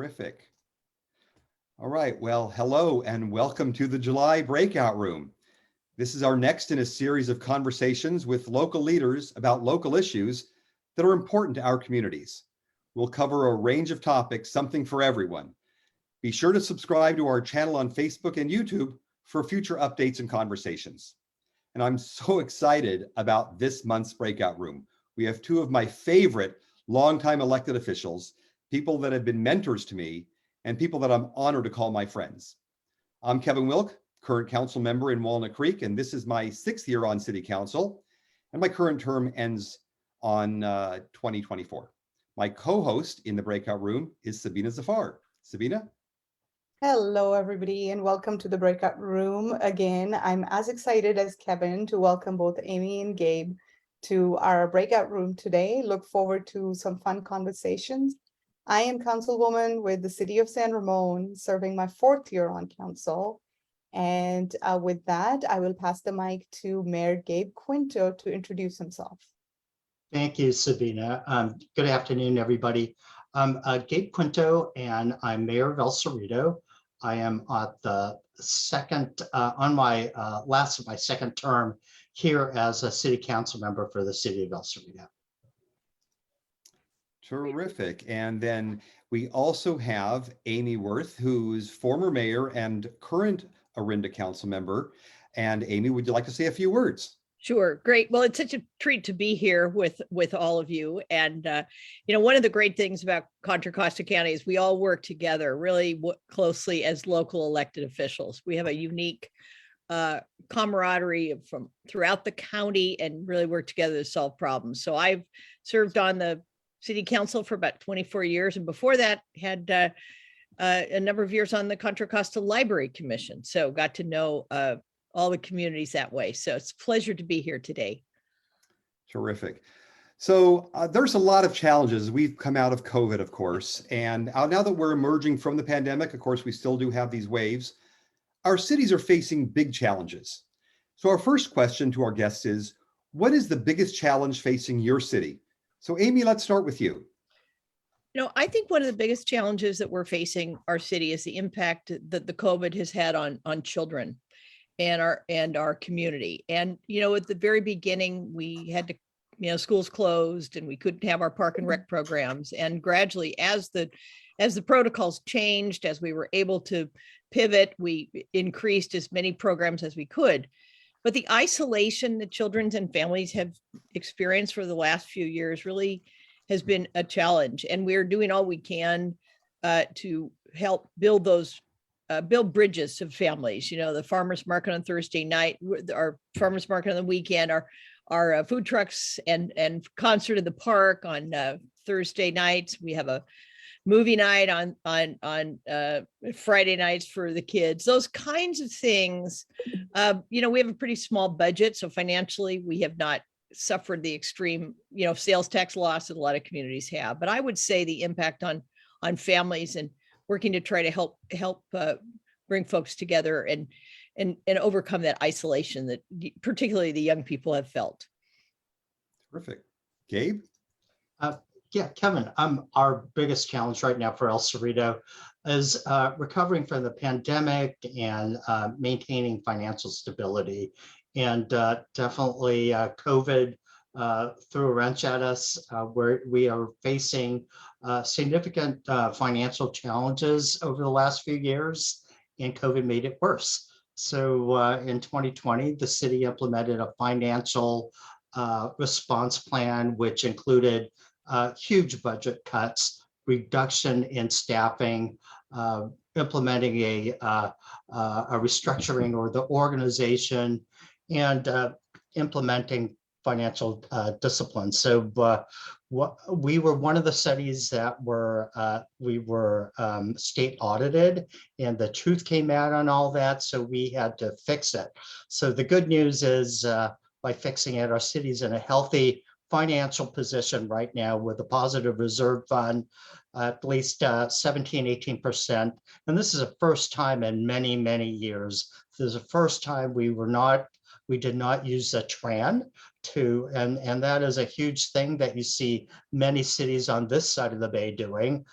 Terrific. All right, well, hello and welcome to the July Breakout Room. This is our next in a series of conversations with local leaders about local issues that are important to our communities. We'll cover a range of topics, something for everyone. Be sure to subscribe to our channel on Facebook and YouTube for future updates and conversations. And I'm so excited about this month's Breakout Room. We have two of my favorite longtime elected officials, people that have been mentors to me, and people that I'm honored to call my friends. I'm Kevin Wilk, current council member in Walnut Creek, and this is my 6th year on city council, and my current term ends on 2024. My co-host in the Breakout Room is Sabina Zafar. Sabina? Hello, everybody, and welcome to the Breakout Room. Again, I'm as excited as Kevin to welcome both Amy and Gabe to our Breakout Room today. Look forward to some fun conversations. I am councilwoman with the city of San Ramon, serving my 4th year on council. And with that, I will pass the mic to Mayor Gabe Quinto to introduce himself. Thank you, Sabina. Good afternoon, everybody. I'm Gabe Quinto, and I'm mayor of El Cerrito. I am at the second, on my last of my second term here as a city council member for the city of El Cerrito. Terrific. And then we also have Amy Worth, who's former mayor and current Orinda Councilmember. And Amy, would you like to say a few words? Sure. Great. Well, it's such a treat to be here with all of you. And, one of the great things about Contra Costa County is we all work together really closely as local elected officials. We have a unique camaraderie from throughout the county and really work together to solve problems. So I've served on the city council for about 24 years. And before that had a number of years on the Contra Costa Library Commission. So got to know all the communities that way. So it's a pleasure to be here today. Terrific. So there's a lot of challenges. We've come out of COVID, of course, and now that we're emerging from the pandemic, of course, we still do have these waves. Our cities are facing big challenges. So our first question to our guests is, what is the biggest challenge facing your city? So Amy, let's start with you. I think one of the biggest challenges that we're facing our city is the impact that the COVID has had on children and our community. And, at the very beginning, we had to, schools closed and we couldn't have our park and rec programs. And gradually, as the protocols changed, as we were able to pivot, we increased as many programs as we could. But the isolation that children and families have experienced for the last few years really has been a challenge. And we're doing all we can to help build bridges to families. The farmers market on Thursday night, our farmers market on the weekend, our food trucks and concert in the park on Thursday nights. We have a movie night on Friday nights for the kids, those kinds of things. We have a pretty small budget, so financially we have not suffered the extreme, sales tax loss that a lot of communities have. But I would say the impact on families and working to try to help bring folks together and overcome that isolation that particularly the young people have felt. Terrific. Gabe? Yeah, Kevin, our biggest challenge right now for El Cerrito is recovering from the pandemic and maintaining financial stability. And definitely COVID threw a wrench at us where we are facing significant financial challenges over the last few years, and COVID made it worse. So in 2020, the city implemented a financial response plan, which included huge budget cuts, reduction in staffing, implementing a restructuring or the organization, and implementing financial discipline. So we were one of the cities that we were state audited, and the truth came out on all that. So we had to fix it. So the good news is by fixing it, our city's in a healthy financial position right now with a positive reserve fund, at least 17–18%. And this is a first time in many, many years. This is the first time we did not use a TRAN and that is a huge thing that you see many cities on this side of the bay doing.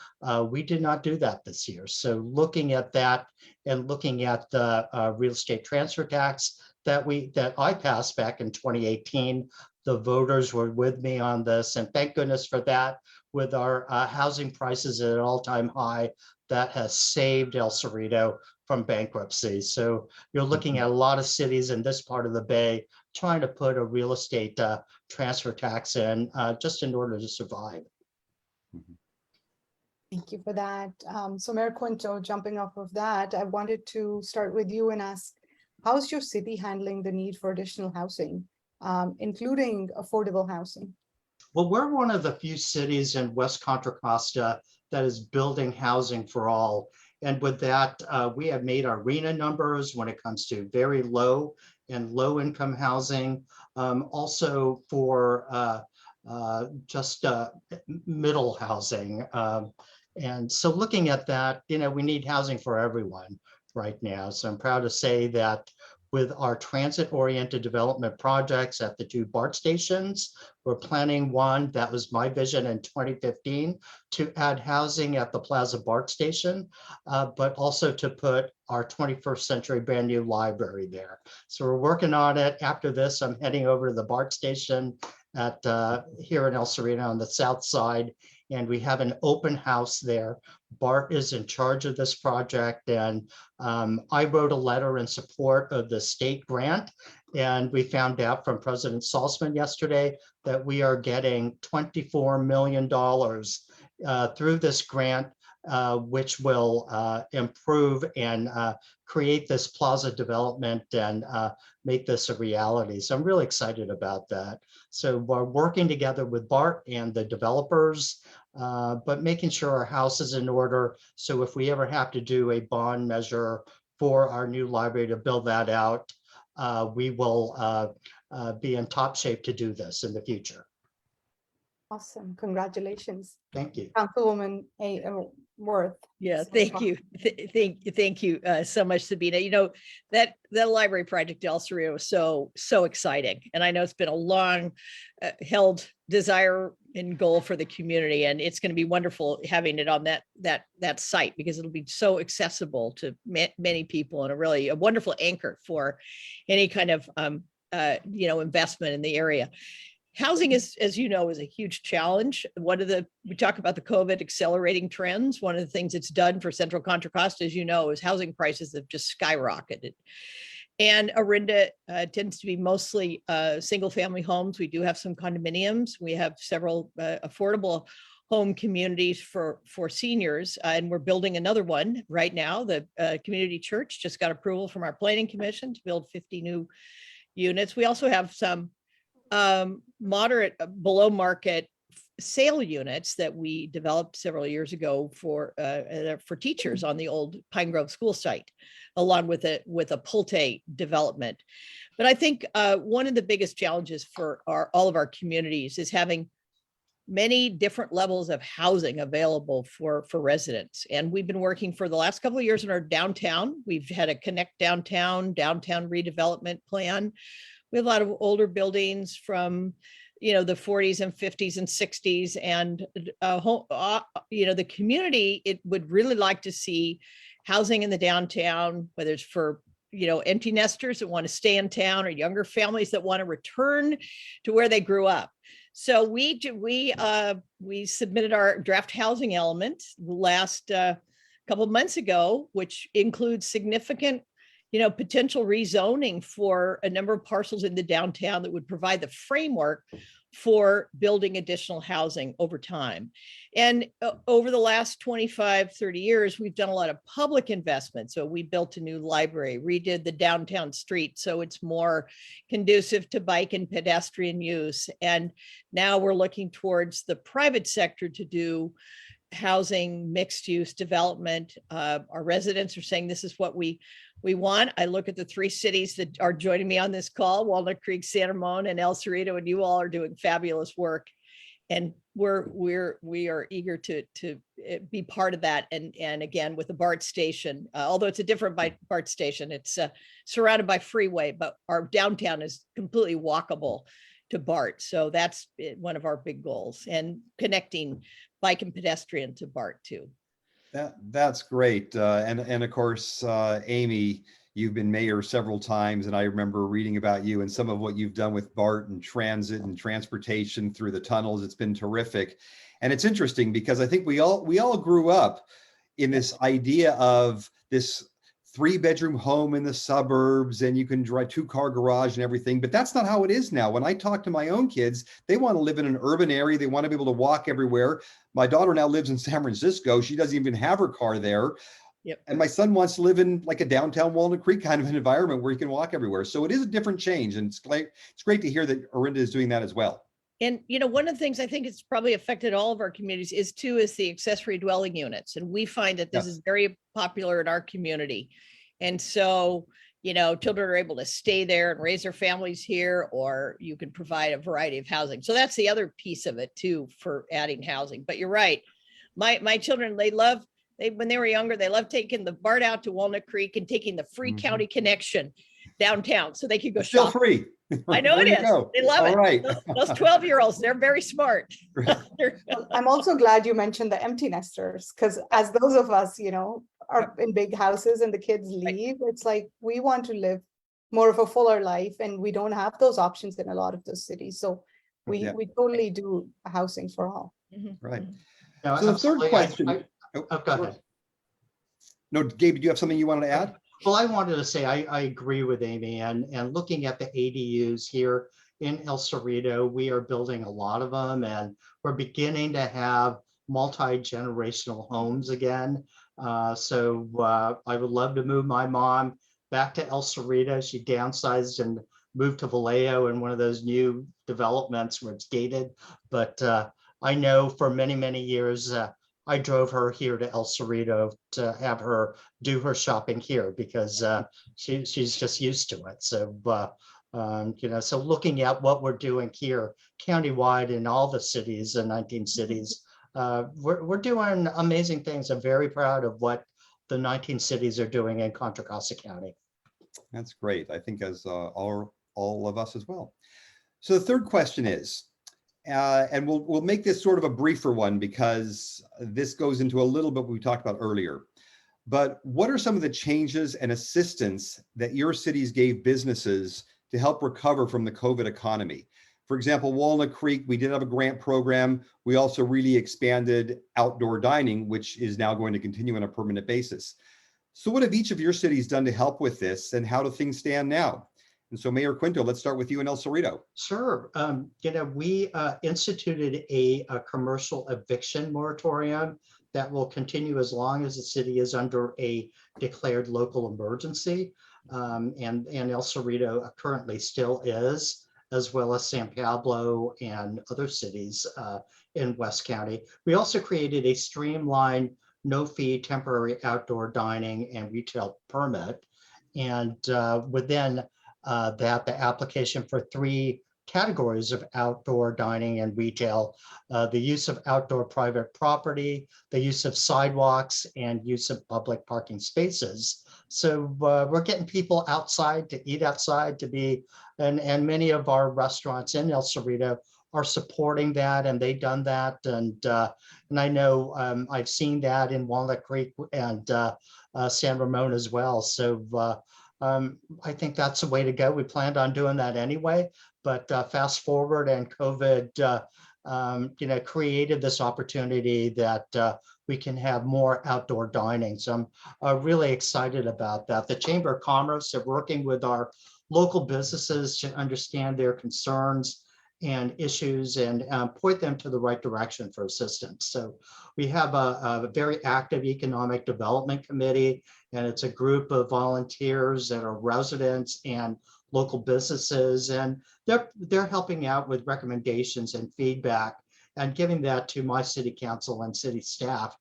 We did not do that this year. So looking at that and looking at the real estate transfer tax that I passed back in 2018, the voters were with me on this, and thank goodness for that. With our housing prices at an all-time high, that has saved El Cerrito from bankruptcy. So you're looking at a lot of cities in this part of the bay trying to put a real estate transfer tax in just in order to survive. Thank you for that. So Mayor Quinto, jumping off of that, I wanted to start with you and ask, how's your city handling the need for additional housing, including affordable housing? Well, we're one of the few cities in West Contra Costa that is building housing for all. And with that, we have made our RENA numbers when it comes to very low and low income housing, also for just middle housing. And so looking at that, we need housing for everyone right now. So I'm proud to say that with our transit-oriented development projects at the 2 BART stations, we're planning one, that was my vision in 2015, to add housing at the Plaza BART station, but also to put our 21st century brand new library there. So we're working on it. After this, I'm heading over to the BART station at here in El Cerrito on the south side, and we have an open house there. BART is in charge of this project, and I wrote a letter in support of the state grant, and we found out from President Salzman yesterday that we are getting $24 million through this grant, which will improve and create this plaza development and make this a reality. So I'm really excited about that. So we're working together with BART and the developers, but making sure our house is in order. So if we ever have to do a bond measure for our new library to build that out, we will be in top shape to do this in the future. Awesome, congratulations. Thank you. Councilwoman Worth. Yeah, thank you. Thank you so much, Sabina. That library project El Cerrito was so exciting. And I know it's been a long held desire and goal for the community. And it's going to be wonderful having it on that site, because it'll be so accessible to many people, and a wonderful anchor for any kind of investment in the area. Housing is, as you know, is a huge challenge. We talk about the COVID accelerating trends. One of the things it's done for Central Contra Costa, as you know, is housing prices have just skyrocketed. And Orinda tends to be mostly single family homes. We do have some condominiums. We have several affordable home communities for seniors, and we're building another one right now. The community church just got approval from our planning commission to build 50 new units. We also have some moderate below market sale units that we developed several years ago for teachers on the old Pine Grove school site, along with a Pulte development. But I think one of the biggest challenges for all of our communities is having many different levels of housing available for residents. And we've been working for the last couple of years in our downtown. We've had a Connect downtown redevelopment plan. We have a lot of older buildings from, the 40s and 50s and 60s, and the community, it would really like to see housing in the downtown, whether it's for, empty nesters that want to stay in town, or younger families that want to return to where they grew up. So we submitted our draft housing element last couple of months ago, which includes significant potential rezoning for a number of parcels in the downtown that would provide the framework for building additional housing over time. And over the last 25, 30 years, we've done a lot of public investment. So we built a new library, redid the downtown street so it's more conducive to bike and pedestrian use. And now we're looking towards the private sector to do housing, mixed use development. Our residents are saying this is what we want. I look at the 3 cities that are joining me on this call: Walnut Creek, San Ramon, and El Cerrito, and you all are doing fabulous work. And we are eager to be part of that. And again, with the BART station, although it's a different BART station, it's surrounded by freeway, but our downtown is completely walkable to BART. So that's one of our big goals, and connecting bike and pedestrian to BART too. That's great. And of course, Amy, you've been mayor several times, and I remember reading about you and some of what you've done with BART and transit and transportation through the tunnels. It's been terrific. And it's interesting because I think we all grew up in this idea of this 3-bedroom home in the suburbs, and you can drive 2-car garage and everything, but that's not how it is now. When I talk to my own kids, they want to live in an urban area. They want to be able to walk everywhere. My daughter now lives in San Francisco. She doesn't even have her car there. Yep. And my son wants to live in like a downtown Walnut Creek kind of an environment where he can walk everywhere. So it is a different change. And it's great to hear that Orinda is doing that as well. And, one of the things I think it's probably affected all of our communities is the accessory dwelling units. And we find that this is very popular in our community. And so, children are able to stay there and raise their families here, or you can provide a variety of housing. So that's the other piece of it too, for adding housing. But you're right. My children, when they were younger, they loved taking the BART out to Walnut Creek and taking the free county connection downtown so they could go Still shop. free. I know it is. Go. They love All it. right. Those 12-year-olds, they're very smart. I'm also glad you mentioned the empty nesters, because as those of us, are in big houses and the kids leave, it's like we want to live more of a fuller life, and we don't have those options in a lot of those cities. So we totally do housing for all. Right. No, So the third absolutely. question. Go ahead. No, Gabe, do you have something you wanted to add? Well, I wanted to say I agree with Amy, and looking at the ADUs here in El Cerrito, we are building a lot of them, and we're beginning to have multi-generational homes again. So I would love to move my mom back to El Cerrito. She downsized and moved to Vallejo in one of those new developments where it's gated. But I know for many, many years, I drove her here to El Cerrito to have her do her shopping here because she's just used to it. So, so looking at what we're doing here countywide in all the cities, the 19 cities, we're doing amazing things. I'm very proud of what the 19 cities are doing in Contra Costa County. That's great. I think as all of us as well. So the third question is, and we'll make this sort of a briefer one because this goes into a little bit what we talked about earlier. But what are some of the changes and assistance that your cities gave businesses to help recover from the COVID economy? For example, Walnut Creek, we did have a grant program. We also really expanded outdoor dining, which is now going to continue on a permanent basis. So what have each of your cities done to help with this, and how do things stand now? And so Mayor Quinto, let's start with you in El Cerrito. Sure. We instituted a commercial eviction moratorium that will continue as long as the city is under a declared local emergency. And El Cerrito currently still is, as well as San Pablo and other cities in West County. We also created a streamlined, no-fee temporary outdoor dining and retail permit. And within that, the application for 3 categories of outdoor dining and retail, the use of outdoor private property, the use of sidewalks, and use of public parking spaces. So we're getting people outside to eat outside, to be, and many of our restaurants in El Cerrito are supporting that, and they've done that. And I know I've seen that in Walnut Creek and San Ramon as well. So I think that's the way to go. We planned on doing that anyway, but fast forward and COVID, created this opportunity that we can have more outdoor dining. So I'm really excited about that. The Chamber of Commerce are working with our local businesses to understand their concerns and issues and point them to the right direction for assistance. So we have a very active economic development committee, and it's a group of volunteers that are residents and local businesses, and they're helping out with recommendations and feedback and giving that to my city council and city staff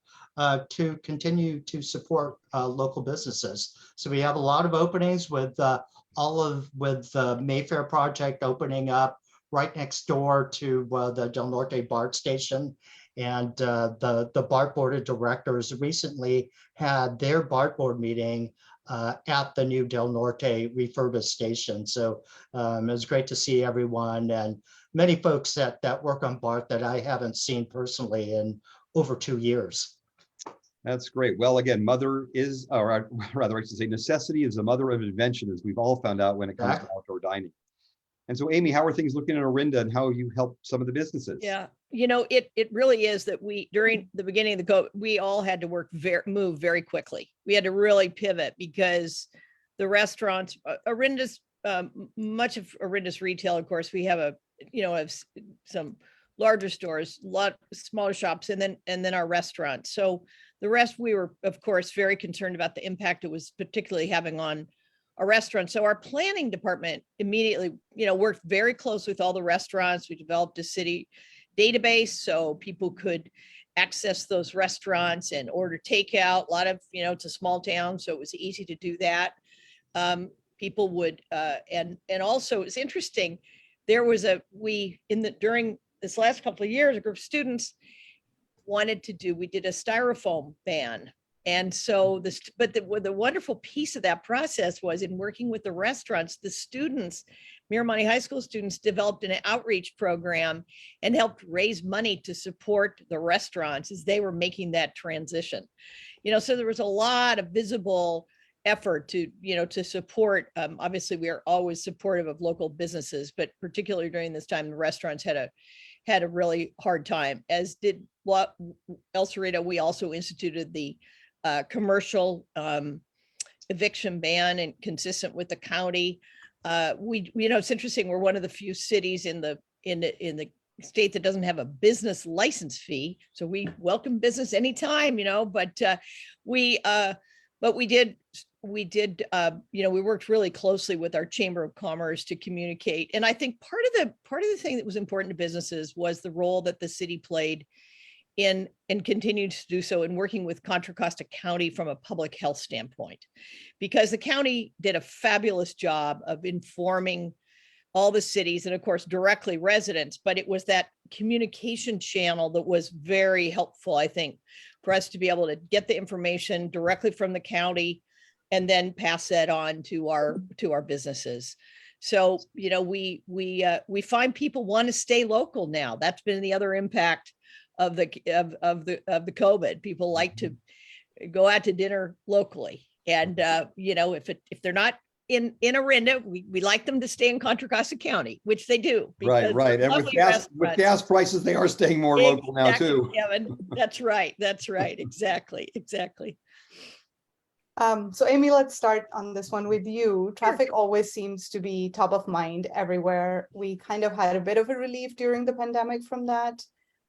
to continue to support local businesses. So we have a lot of openings with the Mayfair project opening up right next door to the Del Norte BART station. And the BART board of directors recently had their BART board meeting at the new Del Norte refurbished station. So it was great to see everyone and many folks that work on BART that I haven't seen personally in over 2 years. That's great. Well, again, mother is, or rather, I should say, necessity is the mother of invention, as we've all found out when it comes to outdoor dining. And so, Amy, how are things looking in Orinda, and how have you helped some of the businesses? Yeah, it really is that we, during the beginning of the COVID, we all had to move very quickly. We had to really pivot because the restaurants, Orinda's, much of Orinda's retail, of course, we have some larger stores, a lot smaller shops, and then our restaurants. So the rest, we were, of course, very concerned about the impact it was particularly having on a restaurant. So our planning department immediately, worked very close with all the restaurants. We developed a city database so people could access those restaurants and order takeout. A lot of, it's a small town, so it was easy to do that. People would, and also it's interesting. There was during this last couple of years, a group of students we did a styrofoam ban. And so the wonderful piece of that process was in working with the restaurants, the students, Miramonte High School students, developed an outreach program and helped raise money to support the restaurants as they were making that transition. So there was a lot of visible effort to support. Obviously, we are always supportive of local businesses, but particularly during this time, the restaurants had a really hard time, as did El Cerrito. We also instituted the commercial eviction ban, and consistent with the county. It's interesting. We're one of the few cities in the state that doesn't have a business license fee, so we welcome business anytime. We worked really closely with our Chamber of Commerce to communicate. And I think part of the thing that was important to businesses was the role that the city played in, and continues to do so, in working with Contra Costa County from a public health standpoint, because the county did a fabulous job of informing all the cities and, of course, directly residents. But it was that communication channel that was very helpful, I think, for us to be able to get the information directly from the county and then pass that on to our businesses. So, we find people want to stay local now. That's been the other impact of the COVID. People like to go out to dinner locally, and if they're not in Orinda, we like them to stay in Contra Costa County, which they do. Right. And with gas prices, they are staying more local now too. Kevin. That's right. Exactly. So Amy, let's start on this one with you. Traffic always seems to be top of mind everywhere. We kind of had a bit of a relief during the pandemic from that.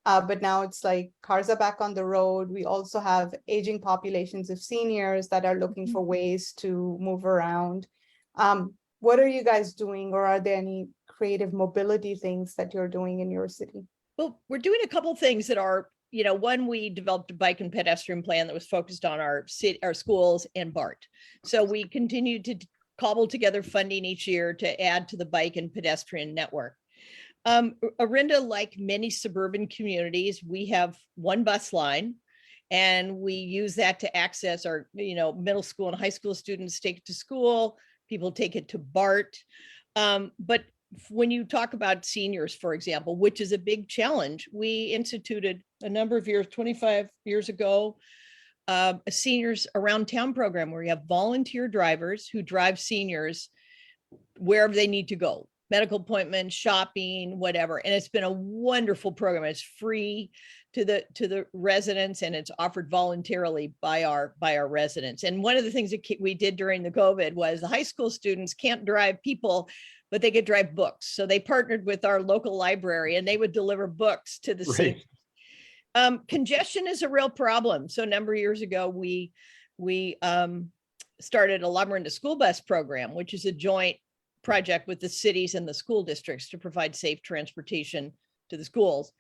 But now it's like cars are back on the road. We also have aging populations of seniors that are looking for ways to move around. What are you guys doing, or are there any creative mobility things that you're doing in your city? Well, we're doing a couple of things that are, one, we developed a bike and pedestrian plan that was focused on our schools and BART. So we continued to cobble together funding each year to add to the bike and pedestrian network. Orinda, like many suburban communities, we have one bus line, and we use that to access our, middle school and high school students take it to school. People take it to BART. But when you talk about seniors, for example, which is a big challenge, we instituted a number of years, 25 years ago, a seniors around town program where you have volunteer drivers who drive seniors wherever they need to go. Medical appointments, shopping, whatever. And it's been a wonderful program. It's free to the residents, and it's offered voluntarily by our residents. And one of the things that we did during the COVID was the high school students can't drive people, but they could drive books. So they partnered with our local library, and they would deliver books to the seniors. Congestion is a real problem. So a number of years ago, we started a Orinda school bus program, which is a joint project with the cities and the school districts to provide safe transportation to the schools,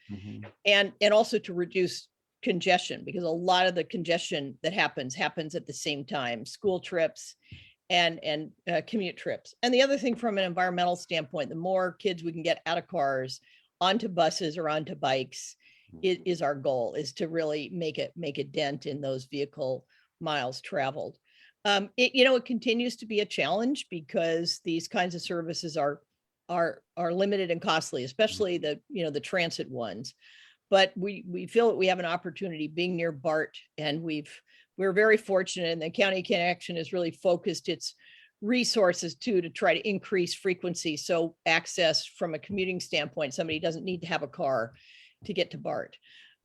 and also to reduce congestion, because a lot of the congestion that happens at the same time, school trips and commute trips. And the other thing, from an environmental standpoint, the more kids we can get out of cars onto buses or onto bikes is our goal, is to really make a dent in those vehicle miles traveled. It continues to be a challenge because these kinds of services are limited and costly, especially the transit ones. But we feel that we have an opportunity being near BART, and we're very fortunate, and the County Connection has really focused its resources to try to increase frequency. So access from a commuting standpoint, somebody doesn't need to have a car to get to BART.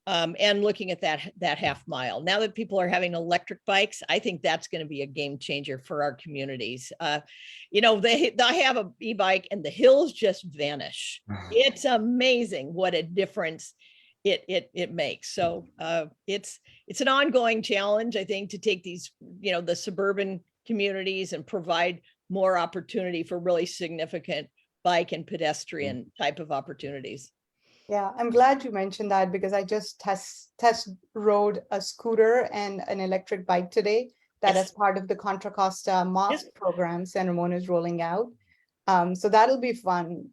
And looking at that half mile. Now that people are having electric bikes, I think that's going to be a game changer for our communities. They have an e-bike and the hills just vanish. It's amazing what a difference it makes. So it's an ongoing challenge, I think, to take these, the suburban communities and provide more opportunity for really significant bike and pedestrian type of opportunities. Yeah, I'm glad you mentioned that because I just test rode a scooter and an electric bike today that Yes. as part of the Contra Costa Mosque Yes. program San Ramon is rolling out. So that'll be fun,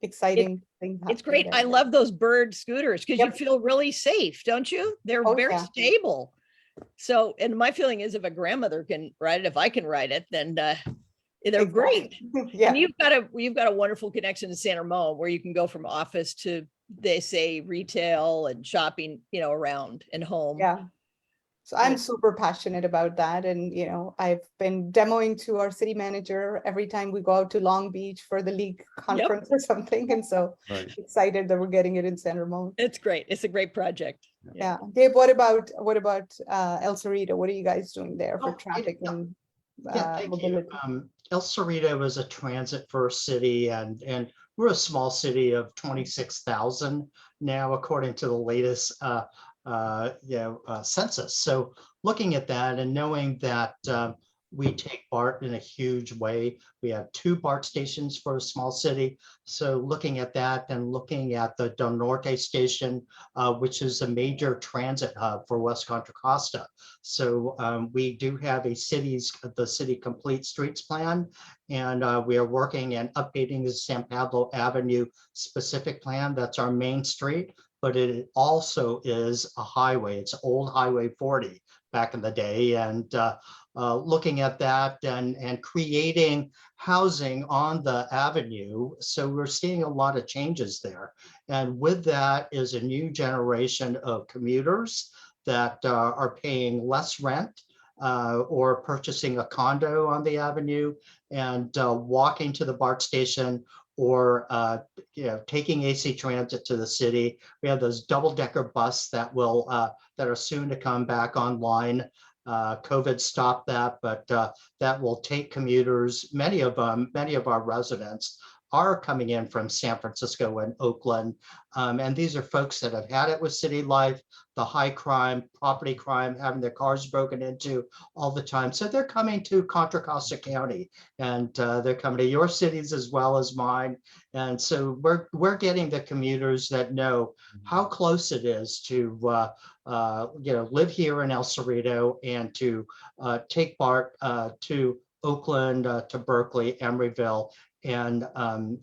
exciting thing. It's great. happening I there. love those bird scooters because you Yep. feel really safe, don't you? They're Oh, very yeah. stable. So, and my feeling is if a grandmother can ride it, if I can ride it, then they're great. Yeah. And you've got a wonderful connection to San Ramon where you can go from office to, they say, retail and shopping, around and home. Yeah. So I'm Yes. super passionate about that. And, I've been demoing to our city manager every time we go out to Long Beach for the league conference or something. And so Right. excited that we're getting it in San Ramon. It's great. It's a great project. Yeah. Gabe, what about El Cerrito? What are you guys doing there for Oh, traffic and Thank you. mobility? El Cerrito is a transit first city, and we're a small city of 26,000 now, according to the latest census. So looking at that and knowing that we take BART in a huge way. We have 2 BART stations for a small city. So looking at that and looking at the Del Norte station, which is a major transit hub for West Contra Costa. So we do have the city complete streets plan, and we are working and updating the San Pablo Avenue specific plan. That's our main street, but it also is a highway. It's old Highway 40 back in the day, and looking at that and creating housing on the avenue. So we're seeing a lot of changes there. And with that is a new generation of commuters that are paying less rent or purchasing a condo on the avenue and walking to the BART station or taking AC Transit to the city. We have those double-decker bus that are soon to come back online. COVID stopped that, but that will take commuters. Many of our residents are coming in from San Francisco and Oakland. And these are folks that have had it with city life, the high crime, property crime, having their cars broken into all the time. So they're coming to Contra Costa County, and they're coming to your cities as well as mine. And so we're getting the commuters that know how close it is to live here in El Cerrito and to take BART to Oakland, to Berkeley, Emeryville, and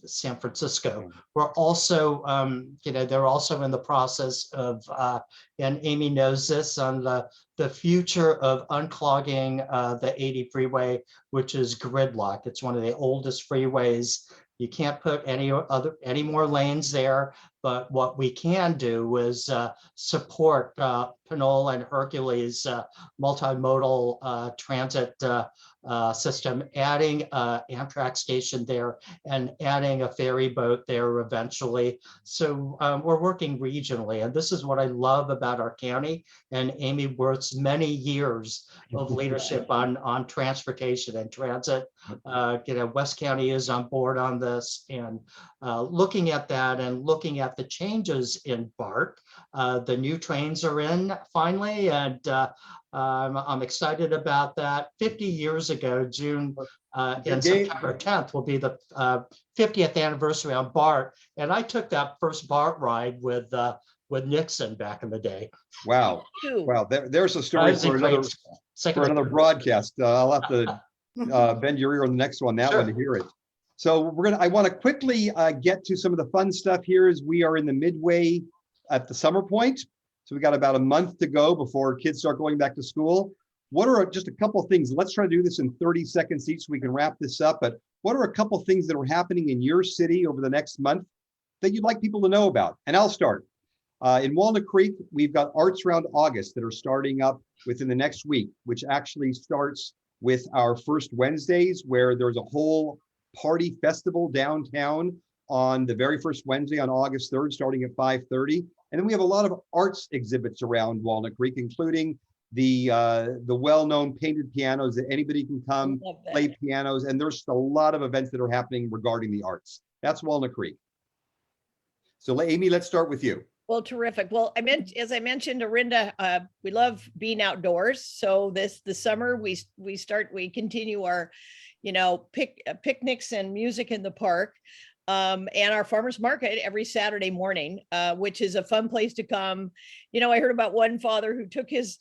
San Francisco. We're also, they're also in the process of, and Amy knows this, on the future of unclogging the 80 freeway, which is gridlock. It's one of the oldest freeways. You can't put any more lanes there, but what we can do is support Pinole and Hercules multimodal transit system, adding Amtrak station there and adding a ferry boat there eventually. So we're working regionally, and this is what I love about our county and Amy Worth's many years of leadership on transportation and transit. West County is on board on this, and looking at that and looking at the changes in BART. The new trains are in finally, and I'm excited about that. 50 years ago, June and September 10th will be the 50th anniversary on BART, and I took that first BART ride with Nixon back in the day. Wow. Wow. There's a story for another broadcast. I'll have to bend your ear on the next one, that one, to hear it. So I want to quickly get to some of the fun stuff here as we are in the midway at the summer point. So we got about a month to go before kids start going back to school. what are just a couple of things? Let's try to do this in 30 seconds each so we can wrap this up. But what are a couple of things that are happening in your city over the next month that you'd like people to know about? And I'll start. In Walnut Creek, we've got Arts Round August that are starting up within the next week, which actually starts with our first Wednesdays, where there's a whole party festival downtown on the very first Wednesday on August 3rd, starting at 5:30. And then we have a lot of arts exhibits around Walnut Creek, including the well-known painted pianos that anybody can come play pianos. And there's a lot of events that are happening regarding the arts. That's Walnut Creek. So Amy, let's start with you. Well, terrific. Well, as I mentioned, Orinda, we love being outdoors. So this summer we continue our, picnics and music in the park, and our farmers market every Saturday morning, which is a fun place to come. I heard about one father who took his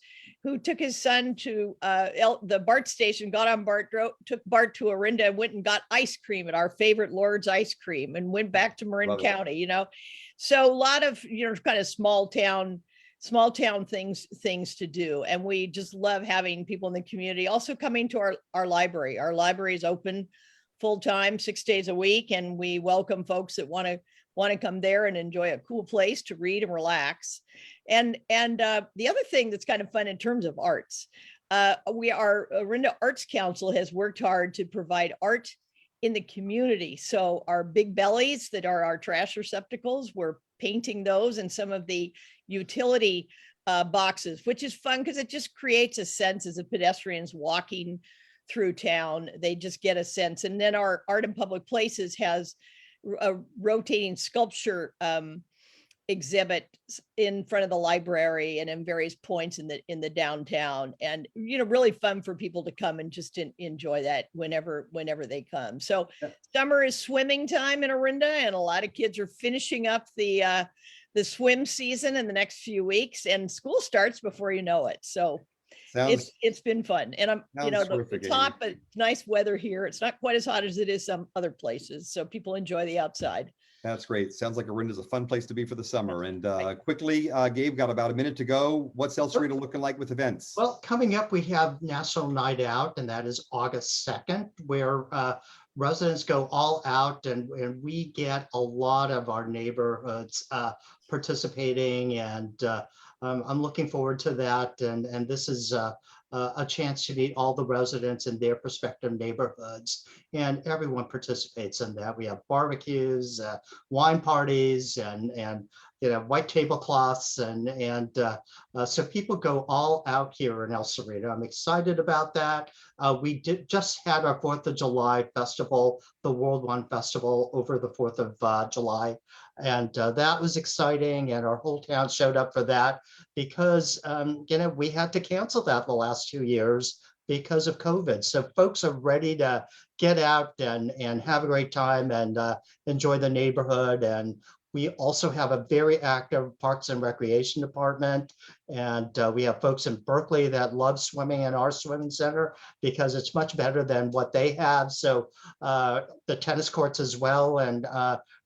son to the BART station, got on BART, took BART to Orinda, and went and got ice cream at our favorite Lord's ice cream, and went back to Marin County. So a lot of kind of small town things to do, and we just love having people in the community also coming to our library. Our library is open full time 6 days a week, and we welcome folks that want to come there and enjoy a cool place to read and relax. And the other thing that's kind of fun in terms of arts, Orinda Arts Council has worked hard to provide art in the community. So our big bellies that are our trash receptacles, we're painting those, and some of the utility boxes, which is fun because it just creates a sense as a pedestrians walking through town, they just get a sense. And then our Art in Public Places has a rotating sculpture exhibit in front of the library and in various points in the downtown, and really fun for people to come and just enjoy that whenever they come. So summer is swimming time in Orinda, and a lot of kids are finishing up the swim season in the next few weeks, and school starts before you know it. So it's been fun, and I'm the top, but nice weather here. It's not quite as hot as it is some other places, so people enjoy the outside. That's great. Sounds like Orinda's a fun place to be for the summer. And quickly, Gabe, got about a minute to go. What's El Cerrito looking like with events? Well, coming up, we have National Night Out, and that is August 2nd, where residents go all out, and we get a lot of our neighborhoods participating, and I'm looking forward to that. And this is a chance to meet all the residents in their respective neighborhoods, and everyone participates in that. We have barbecues, wine parties, and white tablecloths, and so people go all out here in El Cerrito. I'm excited about that. We just had our 4th of July festival, the World One Festival, over the 4th of July. And that was exciting, and our whole town showed up for that because, we had to cancel that the last 2 years because of COVID. So folks are ready to get out and have a great time and enjoy the neighborhood. And we also have a very active Parks and Recreation department. And we have folks in Berkeley that love swimming in our swimming center because it's much better than what they have. So the tennis courts as well. And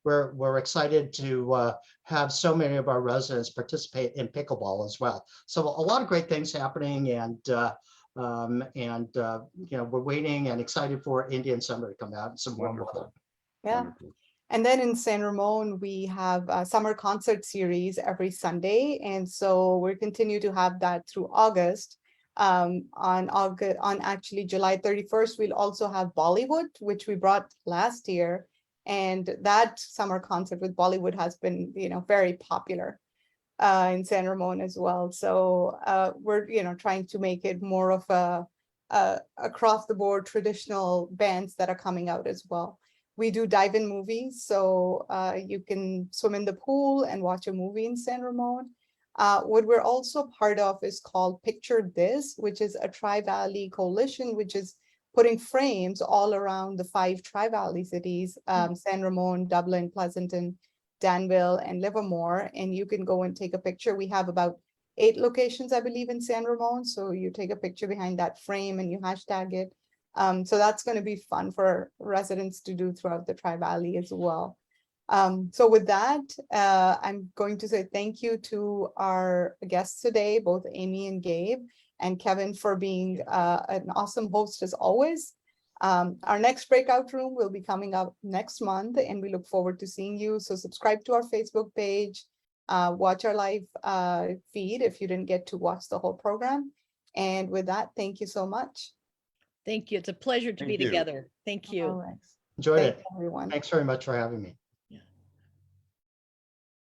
we're excited to have so many of our residents participate in pickleball as well. So a lot of great things happening, and we're waiting and excited for Indian summer to come out and some warm weather. Yeah. Wonderful. And then in San Ramon, we have a summer concert series every Sunday. And so we'll continue to have that through August. On actually July 31st, we'll also have Bollywood, which we brought last year. And that summer concert with Bollywood has been, very popular in San Ramon as well. So we're, trying to make it more of a across the board traditional bands that are coming out as well. We do dive-in movies, so you can swim in the pool and watch a movie in San Ramon. What we're also part of is called Picture This, which is a Tri-Valley coalition, which is putting frames all around the 5 Tri-Valley cities, San Ramon, Dublin, Pleasanton, Danville, and Livermore. And you can go and take a picture. We have about 8 locations, I believe, in San Ramon. So you take a picture behind that frame and you hashtag it. So that's going to be fun for residents to do throughout the Tri-Valley as well. So with that, I'm going to say thank you to our guests today, both Amy and Gabe. and Kevin for being an awesome host as always. Our next breakout room will be coming up next month, and we look forward to seeing you. So subscribe to our Facebook page, watch our live feed if you didn't get to watch the whole program. And with that, thank you so much. Thank you. It's a pleasure to be Thank you. together. Thank you. All right. Enjoyed Thank it. you, everyone. Thanks very much for having me.